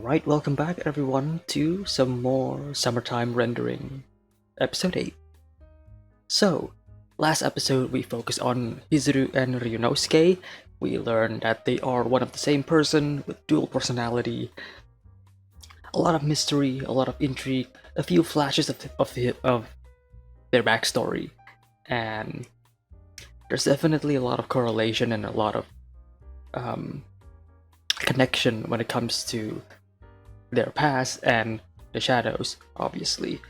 Alright, welcome back everyone to some more summertime rendering, episode 8. So, last episode we focused on Hizuru and Ryunosuke. We learned that they are one of the same person with dual personality, a lot of mystery, a lot of intrigue, a few flashes of their backstory, and there's definitely a lot of correlation and a lot of connection when it comes to their past and the shadows, obviously.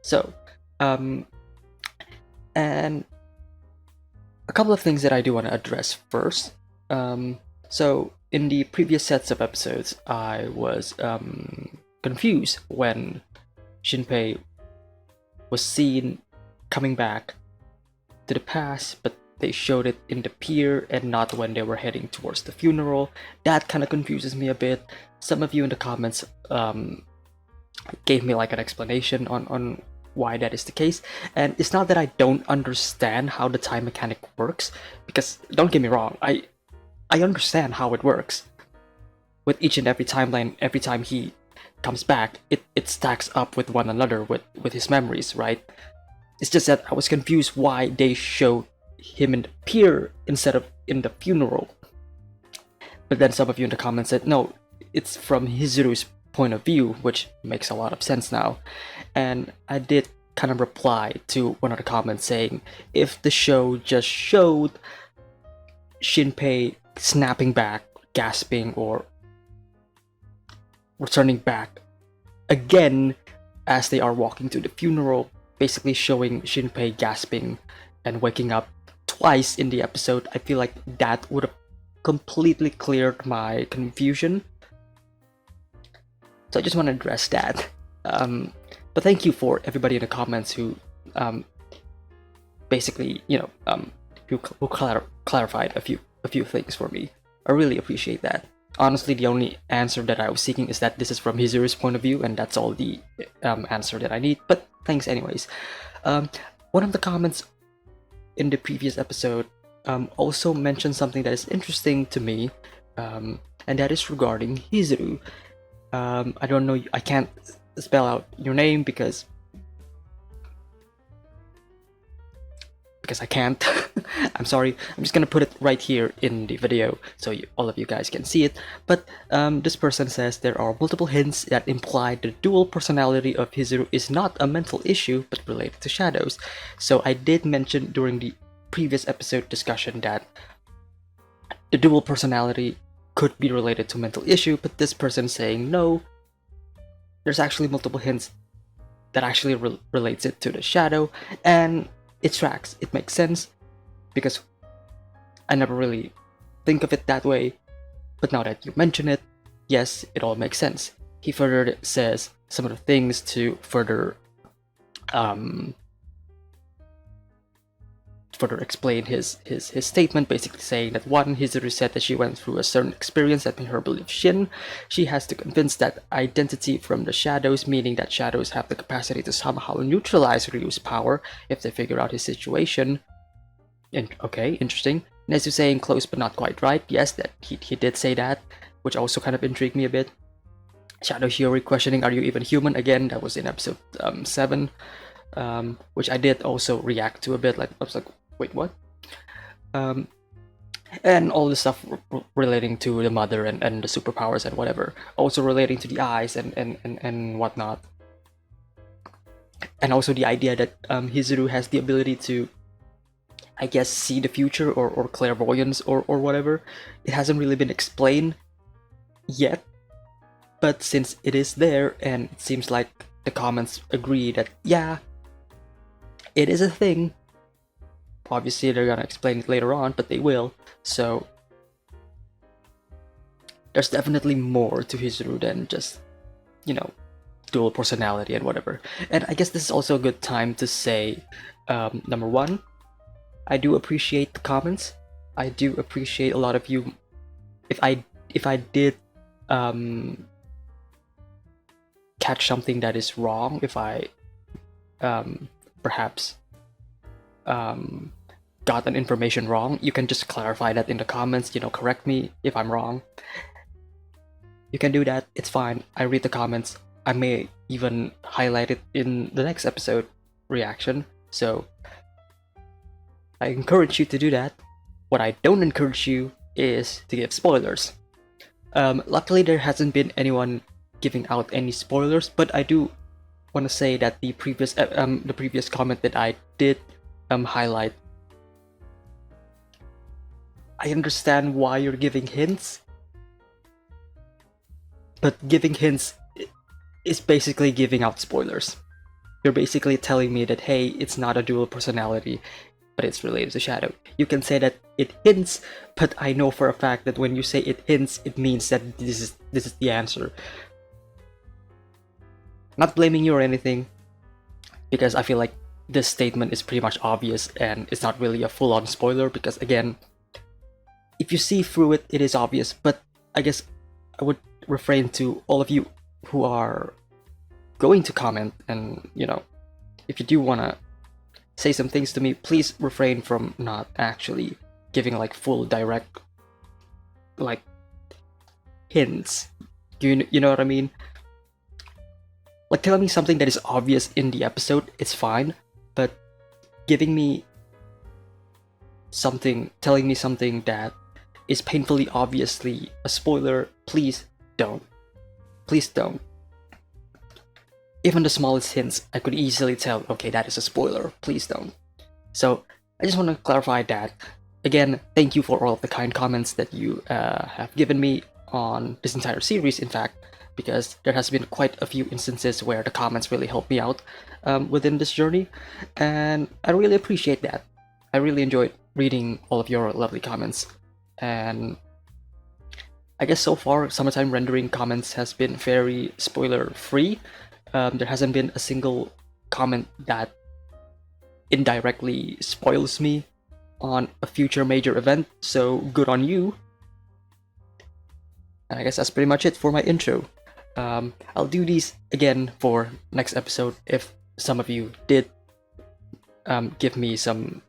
So, and a couple of things that I do want to address first. So in the previous sets of episodes, I was confused when Shinpei was seen coming back to the past, but they showed it in the pier and not when they were heading towards the funeral. That kind of confuses me a bit. Some of you in the comments gave me like an explanation on why that is the case, and it's not that I don't understand how the time mechanic works, because don't get me wrong, I understand how it works. With each and every timeline, every time he comes back, it stacks up with one another with his memories, right? It's just that I was confused why they showed him in the pier instead of in the funeral. But then some of you in the comments said, no, it's from Hizuru's point of view, which makes a lot of sense now. And I did kind of reply to one of the comments saying, if the show just showed Shinpei snapping back, gasping, or returning back again as they are walking to the funeral, basically showing Shinpei gasping and waking up twice in the episode, I feel like that would have completely cleared my confusion. So I just want to address that. But thank you for everybody in the comments who basically, who clarified a few things for me. I really appreciate that. Honestly, the only answer that I was seeking is that this is from Hizuru's point of view, and that's all the answer that I need. But thanks anyways. One of the comments in the previous episode also mentioned something that is interesting to me, and that is regarding Hizuru. I don't know, I can't spell out your name because I can't. I'm sorry. I'm just gonna put it right here in the video so all of you guys can see it. But this person says there are multiple hints that imply the dual personality of Hizuru is not a mental issue but related to shadows. So I did mention during the previous episode discussion that the dual personality could be related to mental issue, but this person saying no, there's actually multiple hints that actually relates it to the shadow, and it tracks. It makes sense because I never really think of it that way, but now that you mention it, yes, it all makes sense. He further says some of the things to further explain his statement, basically saying that one, Hizuru said that she went through a certain experience that made her believe Shin. She has to convince that identity from the shadows, meaning that shadows have the capacity to somehow neutralize Ryu's power if they figure out his situation. And okay, interesting. Nezu saying close but not quite right. Yes, that he did say that, which also kind of intrigued me a bit. Shadow Shiori questioning, are you even human? Again, that was in episode 7, which I did also react to a bit. Like, I was like, wait, what? And all the stuff relating to the mother and the superpowers and whatever. Also relating to the eyes and whatnot. And also the idea that Hizuru has the ability to, I guess, see the future or clairvoyance or whatever. It hasn't really been explained yet. But since it is there, and it seems like the comments agree that, yeah, it is a thing. Obviously, they're gonna explain it later on, but they will. So there's definitely more to Hizuru than just, dual personality and whatever. And I guess this is also a good time to say, number one, I do appreciate the comments. I do appreciate a lot of you. If I did catch something that is wrong, if I perhaps gotten information wrong, you can just clarify that in the comments, correct me if I'm wrong. you can do that. It's fine. I read the comments. I may even highlight it in the next episode reaction. So I encourage you to do that. What I don't encourage you is to give spoilers. Luckily, there hasn't been anyone giving out any spoilers, but I do want to say that the previous comment that I did highlight, I understand why you're giving hints, but giving hints is basically giving out spoilers. You're basically telling me that, hey, it's not a dual personality, but it's related to Shadow. You can say that it hints, but I know for a fact that when you say it hints, it means that this is the answer. Not blaming you or anything, because I feel like this statement is pretty much obvious and it's not really a full-on spoiler, because again, if you see through it, it is obvious. But I guess I would refrain to all of you who are going to comment, and you know, if you do want to say some things to me, please refrain from not actually giving like full direct like hints. You know what I mean? Like telling me something that is obvious in the episode, it's fine, but giving me something, telling me something that is painfully obviously a spoiler, please don't. Please don't. Even the smallest hints, I could easily tell, okay, that is a spoiler, please don't. So I just want to clarify that. Again, thank you for all of the kind comments that you have given me on this entire series, in fact, because there has been quite a few instances where the comments really helped me out within this journey, and I really appreciate that. I really enjoyed reading all of your lovely comments, and I guess so far Summertime Rendering comments has been very spoiler free. There hasn't been a single comment that indirectly spoils me on a future major event, so good on you. And I guess that's pretty much it for my intro. I'll do these again for next episode if some of you did give me some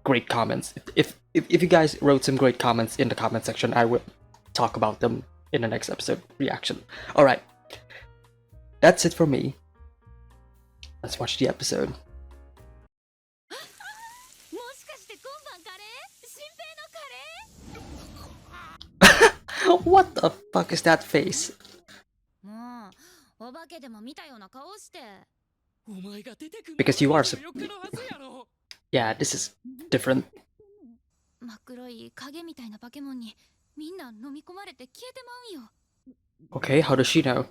great comments. If you guys wrote some great comments in the comment section, I will talk about them in the next episode reaction. Alright, that's it for me. Let's watch the episode. What the fuck is that face? Because you are yeah, this is different. Okay, how does she know?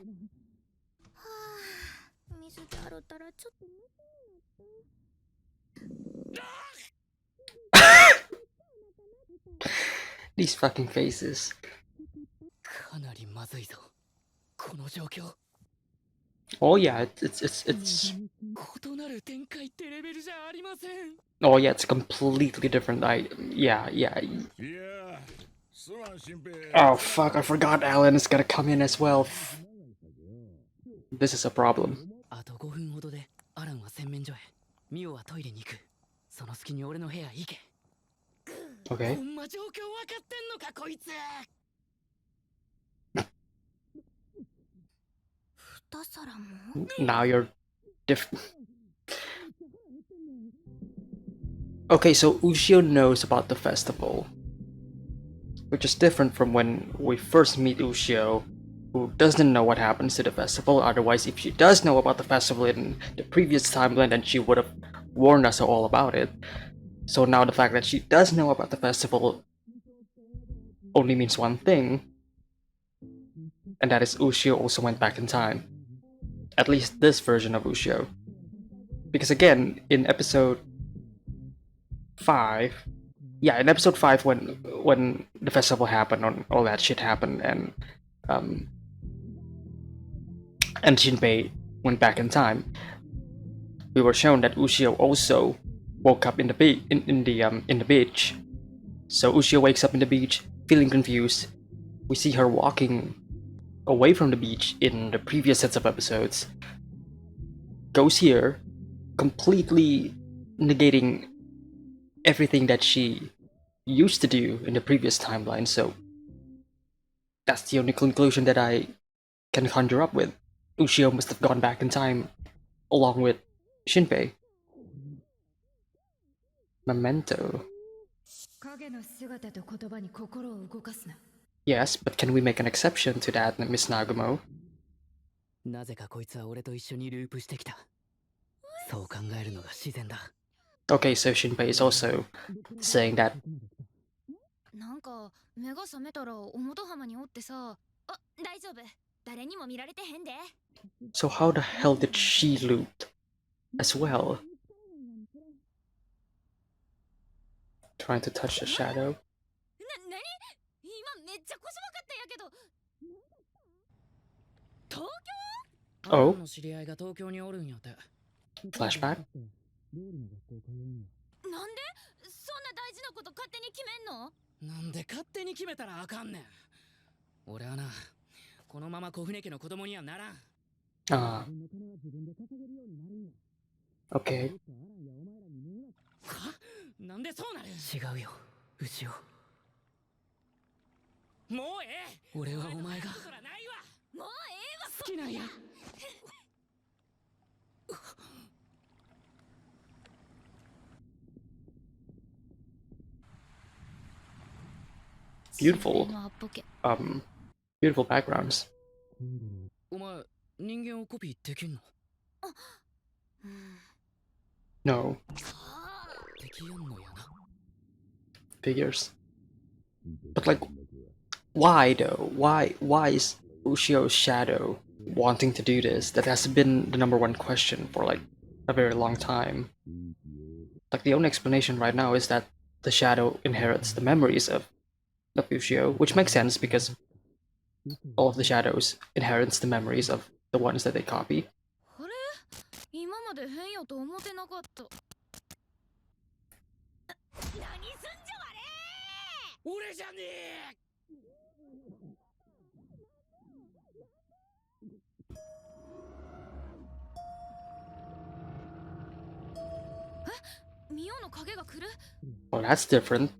These fucking faces. Oh yeah, it's oh yeah, it's completely different. Yeah. Oh fuck, I forgot Alan is gonna come in as well. This is a problem. Okay. Now you're okay, so Ushio knows about the festival, which is different from when we first meet Ushio, who doesn't know what happens to the festival. Otherwise, if she does know about the festival in the previous timeline, then she would have warned us all about it. So now the fact that she does know about the festival only means one thing, and that is Ushio also went back in time. At least this version of Ushio. Because again, in episode 5, yeah, in episode 5 when the festival happened and all that shit happened, and Shinpei went back in time, we were shown that Ushio also woke up in the beach. So Ushio wakes up in the beach, feeling confused. We see her walking away from the beach in the previous sets of episodes. Goes here, completely negating everything that she used to do in the previous timeline. So that's the only conclusion that I can conjure up with. Ushio must have gone back in time along with Shinpei. Memento. Yes, but can we make an exception to that, Miss Nagumo? Okay, so Shinpei is also saying that. So how the hell did she loot as well? Trying to touch the shadow. Oh? Flashback? Ah. Okay. Beautiful. Beautiful backgrounds. No. Figures. But like, why though? Why is Ushio's shadow wanting to do this? That has been the #1 question for like a very long time. Like the only explanation right now is that the shadow inherits the memories of Ushio, which makes sense because all of the shadows inherits the memories of the ones that they copy. Well, that's different,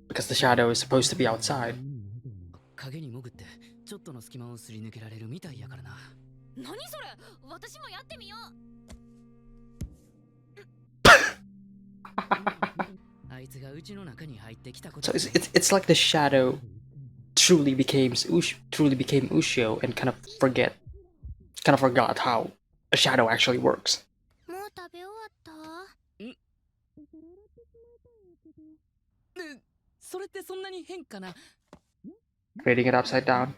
because the shadow is supposed to be outside. So it's like the shadow truly became Ushio and kind of forgot how a shadow actually works. Reading it upside down.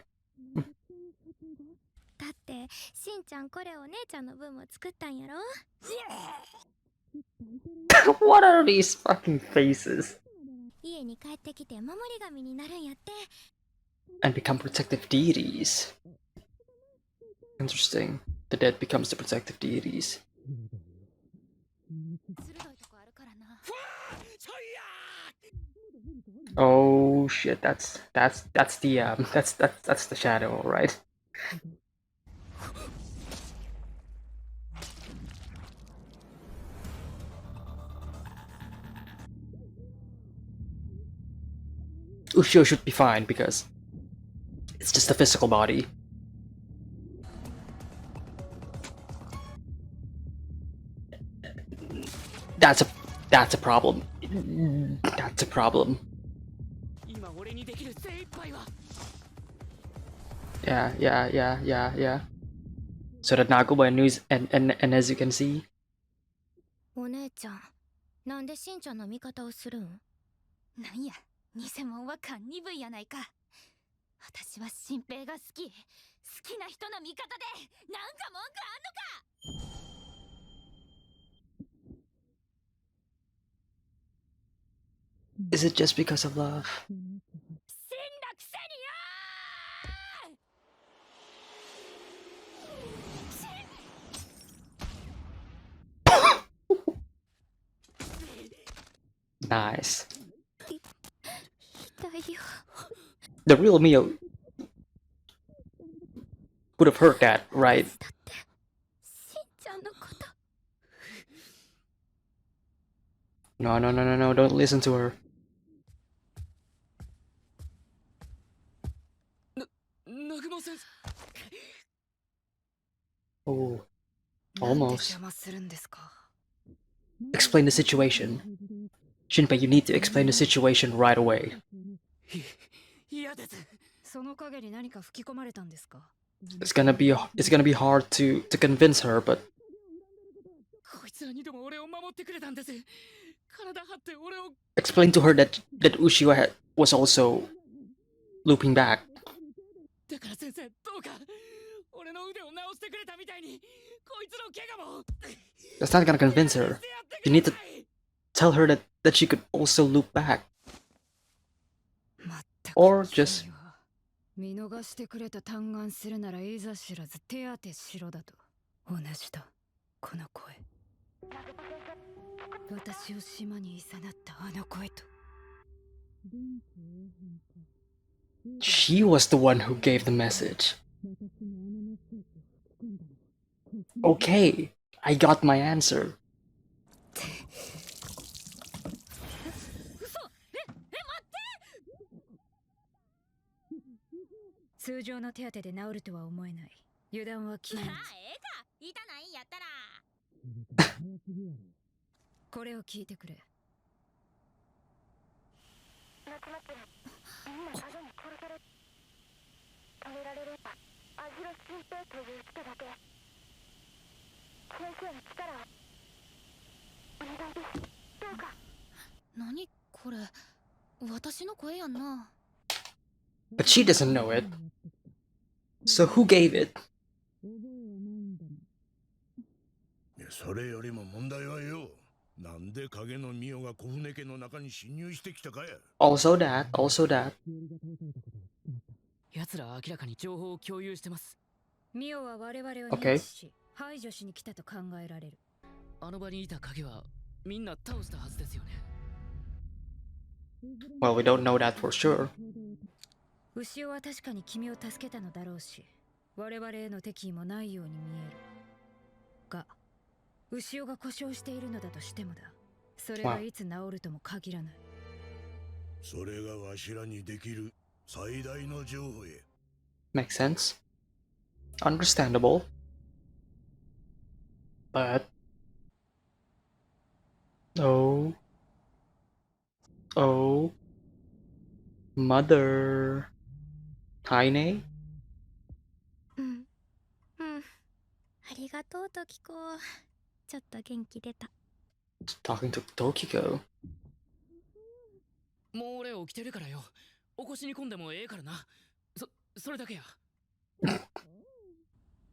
What are these fucking faces? And become protective deities. Interesting. The dead becomes the protective deities. Oh shit! That's the shadow, all right. Ushio should be fine because it's just a physical body. That's a problem. That's a problem. Yeah. So the Nagumo news and as you can see. Is it just because of love? Nice. The real Mio would have heard that, right? No, don't listen to her. Oh, almost. Explain the situation. Shinpei, you need to explain the situation right away. It's gonna be hard to convince her, but explain to her that Uchiwa was also looping back. That's not gonna convince her. You need to tell her that she could also loop back. Or just... 見逃してくれと嘆願するならいざ知らず手当てしろだと同じだこの声私を島に誘ったあの声と She was the one who gave the message. Okay, I got my answer. 通常の手当てで治るとは思えない油断は禁物これを聞いてくれ何これ私の声やんな But she doesn't know it. So who gave it? それよりも問題はよ、なんで影のミオが小舟家の中に侵入してきたかや。Also that. 奴らは明らかに情報を共有してます。ミオは我々を認知し、排除しに来たと考えられる。あの場にいた影はみんな倒したはずですよね。Well, we don't know that for sure. 牛尾は確かに君を助けたのだろうし、我々への敵意もないように見える。が、牛尾が故障しているのだとしてもだ。それがいつ治るとも限らない。それがわしらにできる最大の情報へ。Makes sense. Understandable. But... Oh... Mother... Haine? ありがとうトキコ。ちょっと元気出た。Talking to Tokiko. もう俺起きてるからよ。起こしに込んでもええからな。それだけや。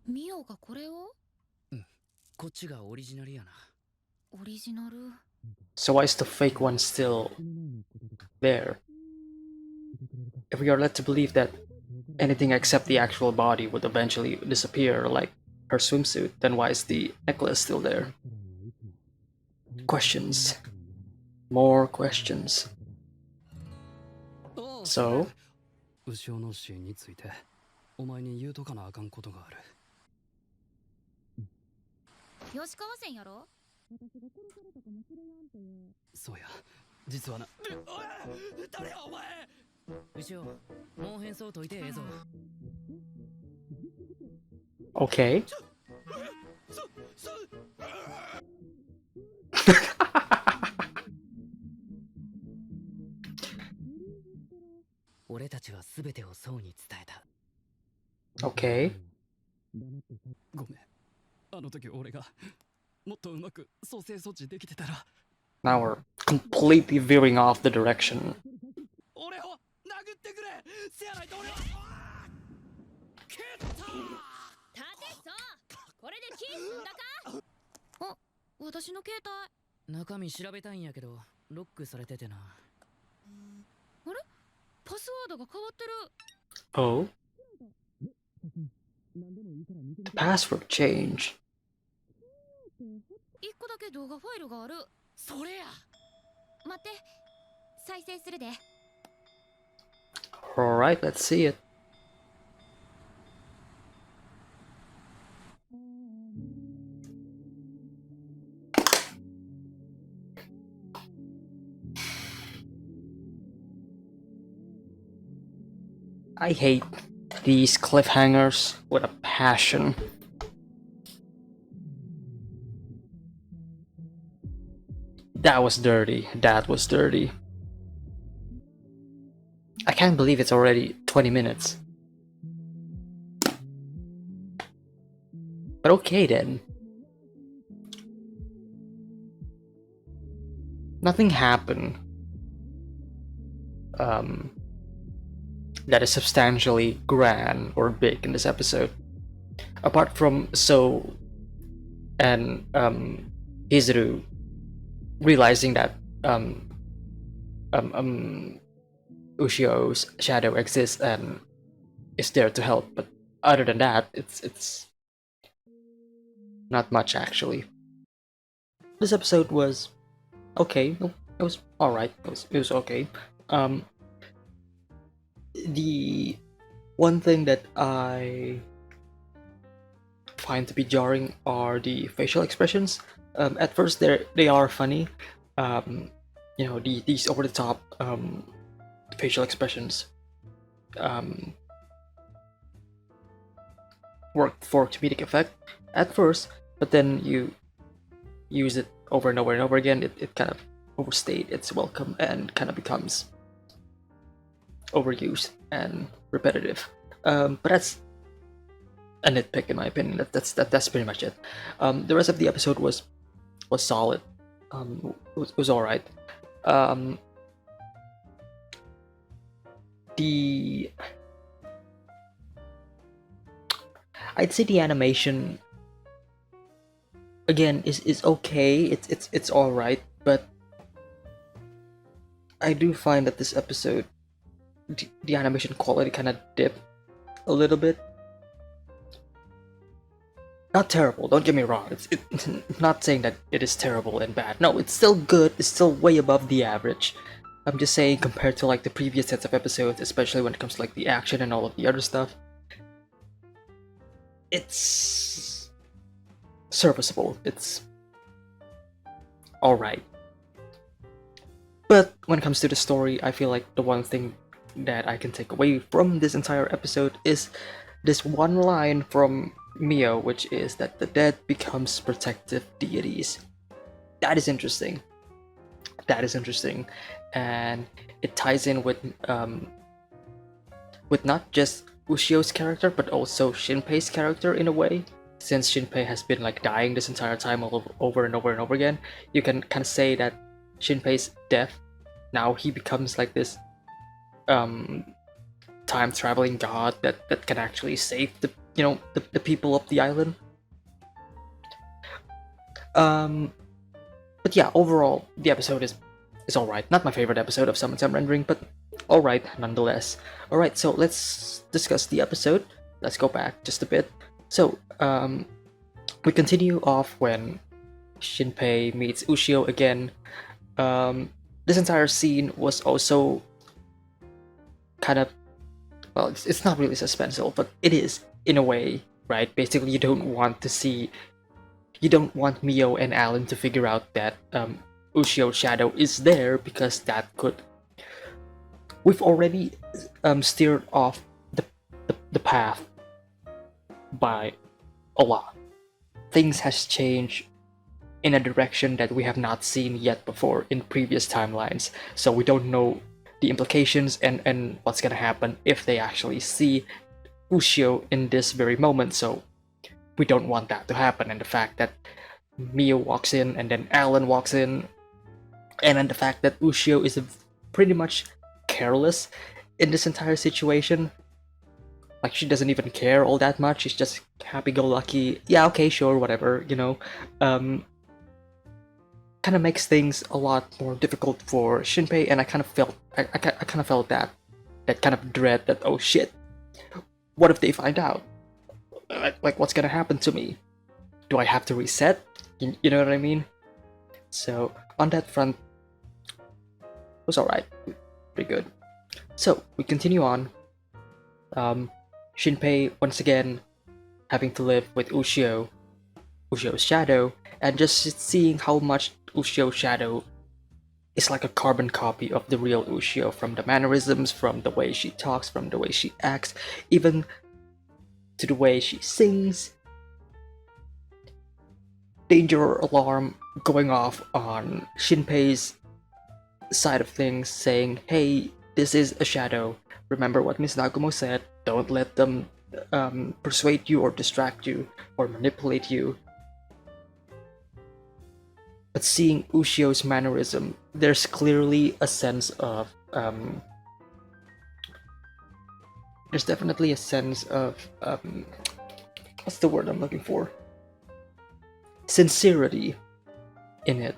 ミオがこれを？うん。こっちがオリジナルやな。オリジナル？ So why is the fake one still there? If we are led to believe that anything except the actual body would eventually disappear, like her swimsuit, then why is the necklace still there? Questions. More questions. So? 牛尾の死についてお前に言うとかなあかんことがある。吉川線やろ？そうや、実はな。誰やお前！牛尾、もう変装解いてええぞ。Okay. Okay. ごめん。あの時俺がもっとうまく蘇生措置できてたら。Now we're completely veering off the direction. 俺を殴ってくれ。せやないと俺は。蹴った。立てそう。これでキースんだか？あ、私の携帯。中身調べたいんやけどロックされててな。あれ？パスワードが変わってる。Oh? Password change. 一個だけ動画ファイルがある。それや。待って、再生するで。Alright, let's see it. I hate these cliffhangers with a passion. That was dirty. That was dirty. I can't believe it's already 20 minutes. But okay then. Nothing happened that is substantially grand or big in this episode. Apart from So and Hizuru realizing that Ushio's shadow exists and is there to help, but other than that, it's not much actually. This episode was okay. It was all right. It was okay. The one thing that I find to be jarring are the facial expressions. At first, they are funny. You know, these over the top facial expressions work for comedic effect at first, but then you use it over and over and over again, it kind of overstayed its welcome and kind of becomes overused and repetitive. But that's a nitpick in my opinion. That's pretty much it. The rest of the episode was solid. It was all right. I'd say the animation again is okay. It's all right, but I do find that this episode the animation quality kind of dipped a little bit. Not terrible, don't get me wrong. It's not saying that it is terrible and bad. No, it's still good. It's still way above the average. I'm just saying compared to like the previous sets of episodes, especially when it comes to like the action and all of the other stuff, it's serviceable. It's all right. But when it comes to the story, I feel like the one thing that I can take away from this entire episode is this one line from Mio, which is that the dead becomes protective deities. That is interesting. And it ties in with not just Ushio's character, but also Shinpei's character in a way. Since Shinpei has been like dying this entire time over and over and over again, you can kind of say that Shinpei's death, now he becomes like this time traveling god that can actually save the people of the island. But yeah, overall the episode is alright. Not my favorite episode of Summon Time Rendering, but alright nonetheless. Alright, so let's discuss the episode. Let's go back just a bit. So we continue off when Shinpei meets Ushio again. This entire scene was also kind of, well, it's not really suspenseful, but it is in a way, right? Basically, you don't want Mio and Alan to figure out that Ushio's shadow is there, because that could, we've already steered off the path by a lot. Things has changed in a direction that we have not seen yet before in previous timelines, so we don't know the implications and what's gonna happen if they actually see Ushio in this very moment. So we don't want that to happen, and the fact that Mio walks in and then Alan walks in, and then the fact that Ushio is pretty much careless in this entire situation. Like, she doesn't even care all that much. She's just happy-go-lucky. Yeah, okay, sure, whatever, kind of makes things a lot more difficult for Shinpei, and I kind of felt that kind of dread that, oh shit, what if they find out? Like what's gonna happen to me? Do I have to reset? You know what I mean? So on that front, it was alright, pretty good. So we continue on. Shinpei once again having to live with Ushio's shadow, and just seeing how much Ushio's shadow is like a carbon copy of the real Ushio, from the mannerisms, from the way she talks, from the way she acts, even to the way she sings. danger alarm going off on Shinpei's side of things, saying, hey, this is a shadow. Remember what Miss Nagumo said, don't let them persuade you or distract you or manipulate you. But seeing Ushio's mannerism, there's clearly a sense of there's definitely a sense of what's the word I'm looking for? Sincerity in it.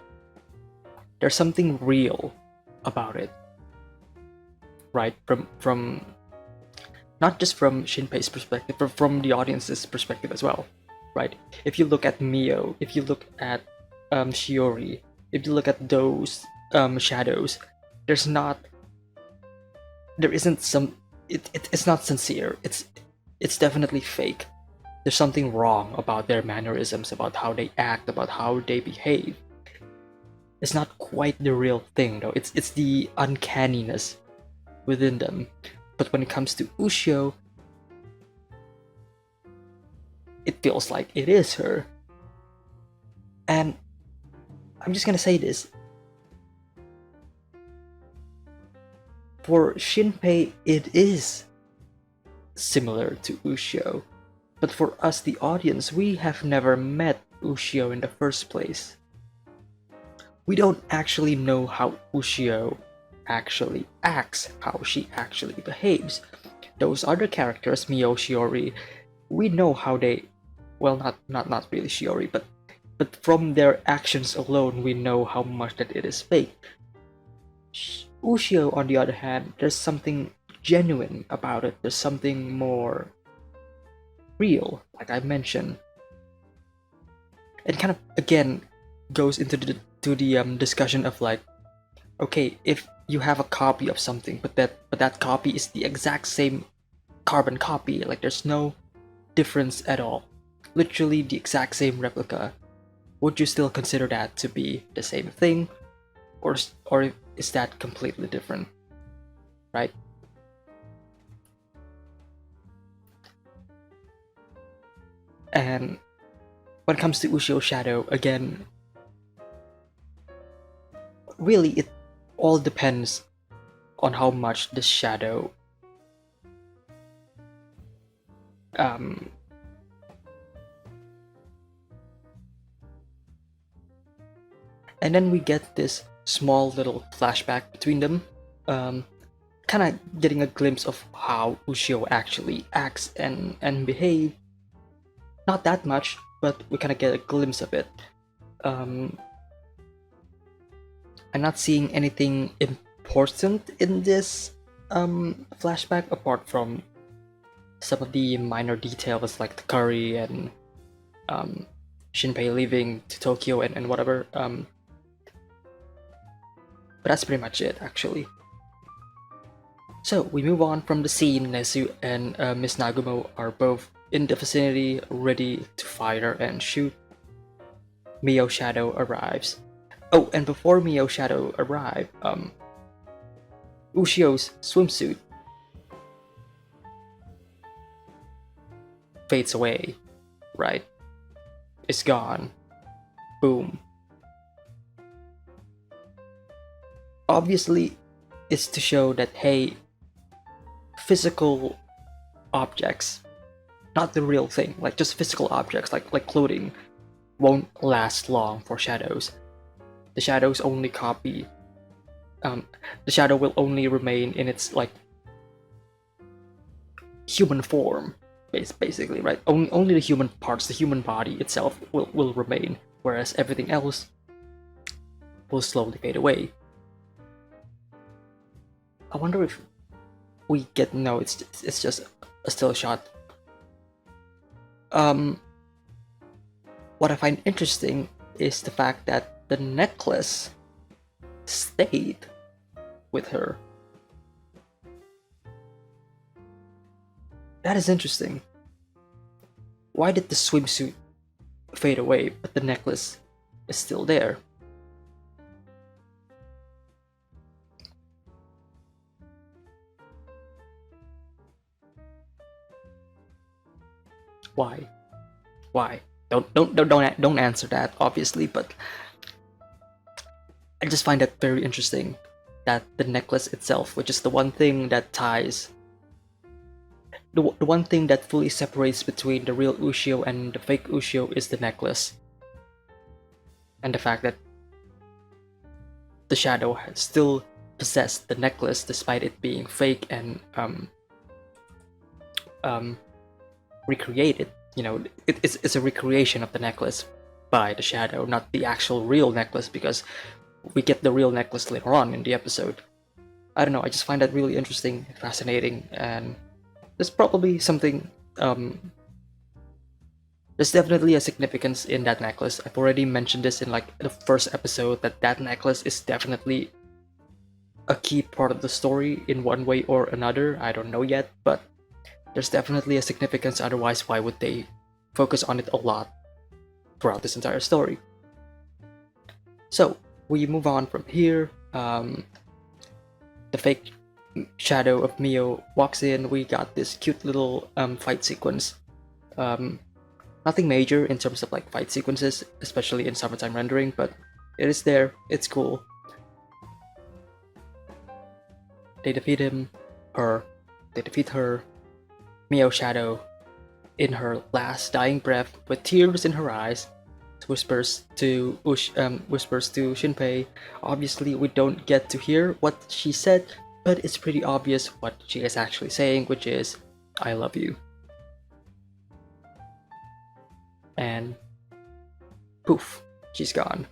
There's something real about it, right? From not just from Shinpei's perspective, but from the audience's perspective as well, right? If you look at Mio, if you look at Shiori, if you look at those shadows, it's not sincere. It's definitely fake. There's something wrong about their mannerisms, about how they act, about how they behave. It's not quite the real thing though. It's the uncanniness within them. But when it comes to Ushio, it feels like it is her. And I'm just gonna say this. For Shinpei, it is similar to Ushio. But for us, the audience, we have never met Ushio in the first place. We don't actually know how Ushio actually acts, how she actually behaves. Those other characters, Mio, Shiori, we know how they, well, not really Shiori, but from their actions alone, we know how much that it is fake. Ushio, on the other hand, there's something genuine about it. There's something more real, like I mentioned. It kind of again goes into the discussion of like, okay, if you have a copy of something, but that copy is the exact same carbon copy, like there's no difference at all, literally the exact same replica, would you still consider that to be the same thing, or is that completely different, right? And when it comes to Ushio's shadow, again, really it all depends on how much the shadow and then we get this small little flashback between them, kind of getting a glimpse of how Ushio actually acts and behave. Not that much, but we kind of get a glimpse of it. I'm not seeing anything important in this flashback apart from some of the minor details like the curry and Shinpei leaving to Tokyo and whatever. But that's pretty much it, actually. So we move on from the scene. Nezu and Miss Nagumo are both in the vicinity, ready to fire and shoot. Mio Shadow arrives. Oh, and before Mio Shadow arrive, Ushio's swimsuit fades away, right? It's gone. Boom. Obviously, it's to show that, hey, physical objects, not the real thing, like just physical objects like clothing, won't last long for shadows. The shadows only copy. The shadow will only remain in its like human form, basically, right? Only the human parts, the human body itself will remain, whereas everything else will slowly fade away. I wonder if we get no. It's just a still shot. What I find interesting is the fact that the necklace stayed with her. That is interesting. Why did the swimsuit fade away, but the necklace is still there? Why? Don't answer that, obviously, but I just find that very interesting that the necklace itself, which is the one thing that ties, the one thing that fully separates between the real Ushio and the fake Ushio is the necklace. And the fact that the shadow still possessed the necklace despite it being fake and recreated. You know, it's a recreation of the necklace by the shadow, not the actual real necklace, because we get the real necklace later on in the episode. I don't know, I just find that really interesting, fascinating, and there's probably something, there's definitely a significance in that necklace. I've already mentioned this in like the first episode, that necklace is definitely a key part of the story in one way or another. I don't know yet, but there's definitely a significance, otherwise why would they focus on it a lot throughout this entire story? So, we move on from here. The fake shadow of Mio walks in. We got this cute little fight sequence. Nothing major in terms of like fight sequences, especially in summertime rendering, but it is there. It's cool. They defeat him, her. They defeat her. Mio Shadow, in her last dying breath, with tears in her eyes, whispers to Shinpei. Obviously, we don't get to hear what she said, but it's pretty obvious what she is actually saying, which is, "I love you." And poof, she's gone.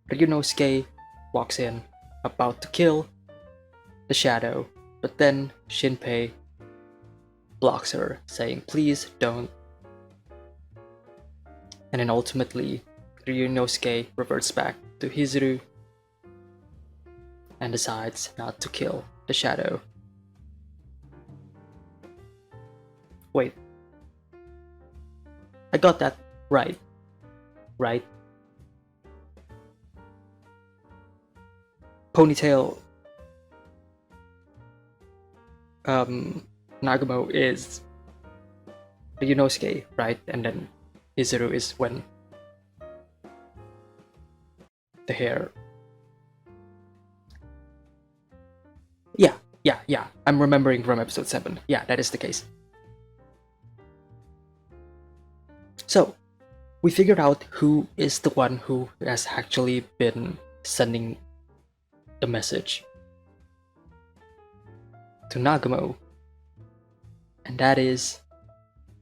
Ryunosuke walks in, about to kill the shadow, but then Shinpei blocks her, saying, "Please don't." And then ultimately, Ryunosuke reverts back to Hizuru and decides not to kill the shadow. Wait. I got that right. Right? Ponytail Nagumo is Ryunosuke, right? And then Hizuru is when the hair. Yeah. I'm remembering from episode 7. Yeah, that is the case. So, we figured out who is the one who has actually been sending the message to Nagumo, and that is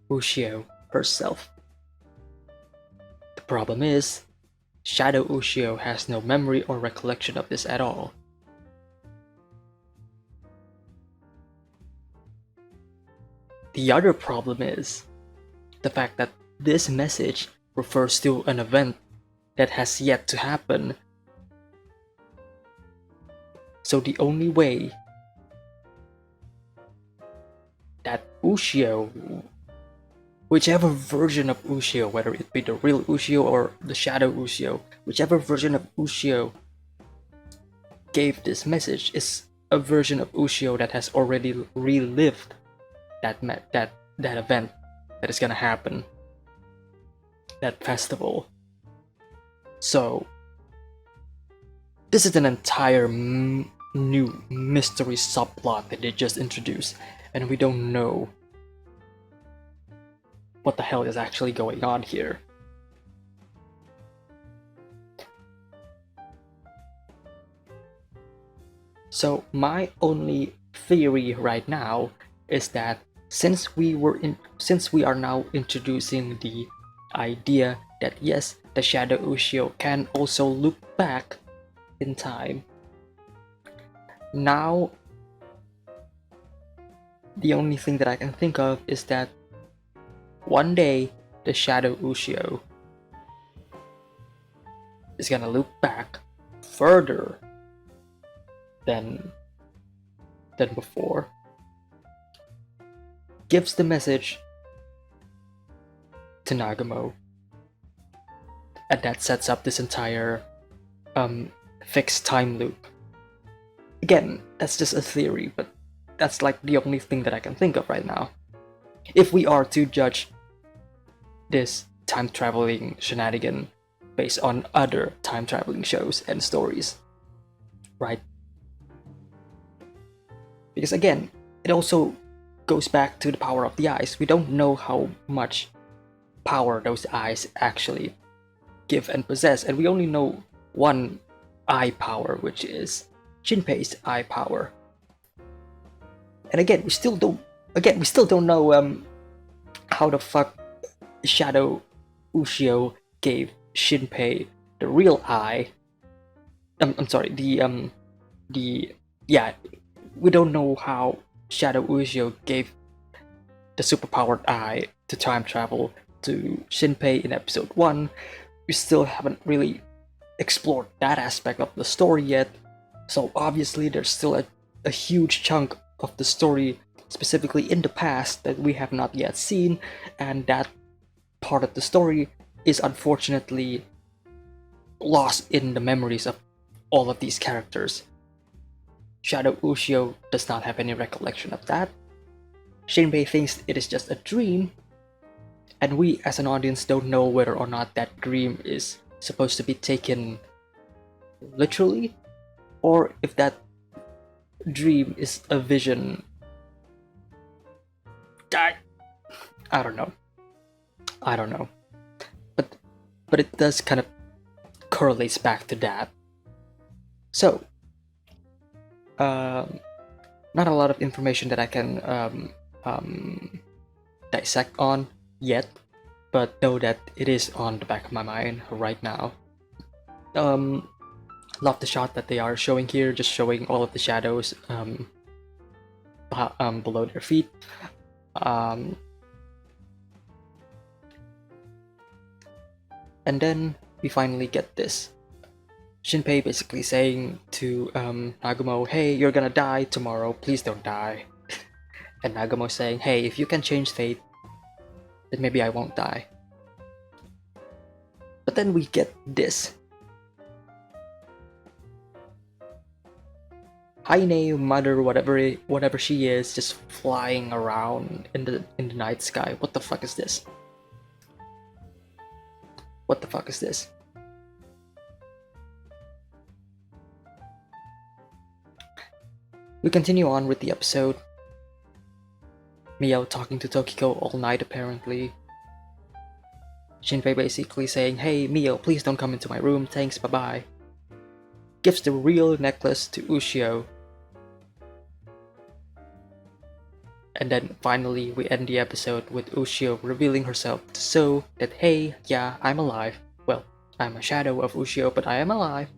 Ushio herself. The problem is, Shadow Ushio has no memory or recollection of this at all. The other problem is the fact that this message refers to an event that has yet to happen. So the only way that Ushio, whichever version of Ushio, whether it be the real Ushio or the Shadow Ushio, whichever version of Ushio gave this message is a version of Ushio that has already relived that event that is gonna happen, that festival. So this is an entire new mystery subplot that they just introduced, and we don't know what the hell is actually going on here. So my only theory right now is that since we are now introducing the idea that yes, the Shadow Ushio can also look back in time, now the only thing that I can think of is that one day the Shadow Ushio is gonna look back further than before, gives the message to Nagumo, and that sets up this entire fixed time loop. Again, that's just a theory, but that's like the only thing that I can think of right now. If we are to judge this time traveling shenanigan based on other time traveling shows and stories, right? Because again, it also goes back to the power of the eyes. We don't know how much power those eyes actually give and possess, and we only know one eye power, which is Shinpei's eye power. And again, we still don't know how the fuck Shadow Ushio gave Shinpei the real eye. I'm sorry, we don't know how Shadow Ushio gave the superpowered eye to time travel to Shinpei in episode 1. We still haven't really explored that aspect of the story yet, so obviously there's still a huge chunk of the story, specifically in the past, that we have not yet seen, and that part of the story is unfortunately lost in the memories of all of these characters. Shadow Ushio does not have any recollection of that. Shinpei thinks it is just a dream, and we as an audience don't know whether or not that dream is supposed to be taken literally, or if that dream is a vision. I don't know. But it does kind of correlates back to that. So, not a lot of information that I can dissect on yet, but know that it is on the back of my mind right now. Love the shot that they are showing here, just showing all of the shadows below their feet. And then we finally get this. Shinpei basically saying to Nagumo, hey, you're gonna die tomorrow, please don't die. And Nagumo saying, hey, if you can change fate, then maybe I won't die. But then we get this. Haine, mother, whatever she is, just flying around in the night sky. What the fuck is this? What the fuck is this? We continue on with the episode. Mio talking to Tokiko all night apparently. Shinpei basically saying, hey Mio, please don't come into my room, thanks, bye bye. Gives the real necklace to Ushio. And then finally we end the episode with Ushio revealing herself to So that, hey, yeah, I'm alive. Well, I'm a shadow of Ushio, but I am alive.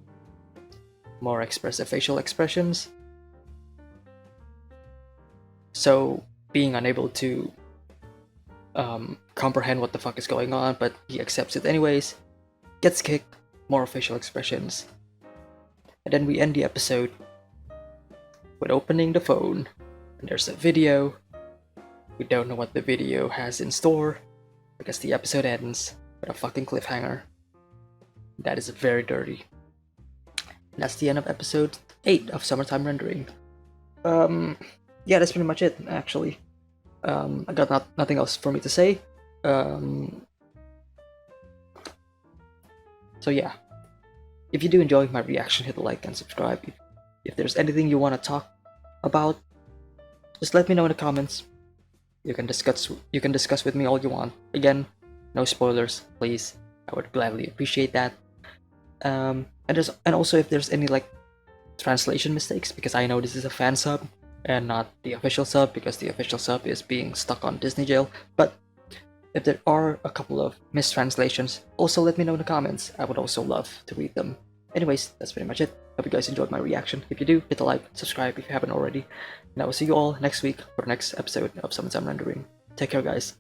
More expressive facial expressions. So being unable to comprehend what the fuck is going on, but he accepts it anyways. Gets kicked, more facial expressions. And then we end the episode with opening the phone, and there's a video. We don't know what the video has in store, because the episode ends with a fucking cliffhanger. That is very dirty. And that's the end of episode 8 of Summertime Rendering. Yeah, that's pretty much it, actually. I got nothing else for me to say. So yeah. If you do enjoy my reaction, hit the like and subscribe. If there's anything you want to talk about, just let me know in the comments. You can discuss with me all you want. Again, no spoilers, please. I would gladly appreciate that. And also if there's any like translation mistakes, because I know this is a fan sub and not the official sub, because the official sub is being stuck on Disney jail. But if there are a couple of mistranslations, also let me know in the comments. I would also love to read them. Anyways, that's pretty much it. Hope you guys enjoyed my reaction. If you do, hit the like, subscribe if you haven't already. And I will see you all next week for the next episode of Summertime Rendering. Take care, guys.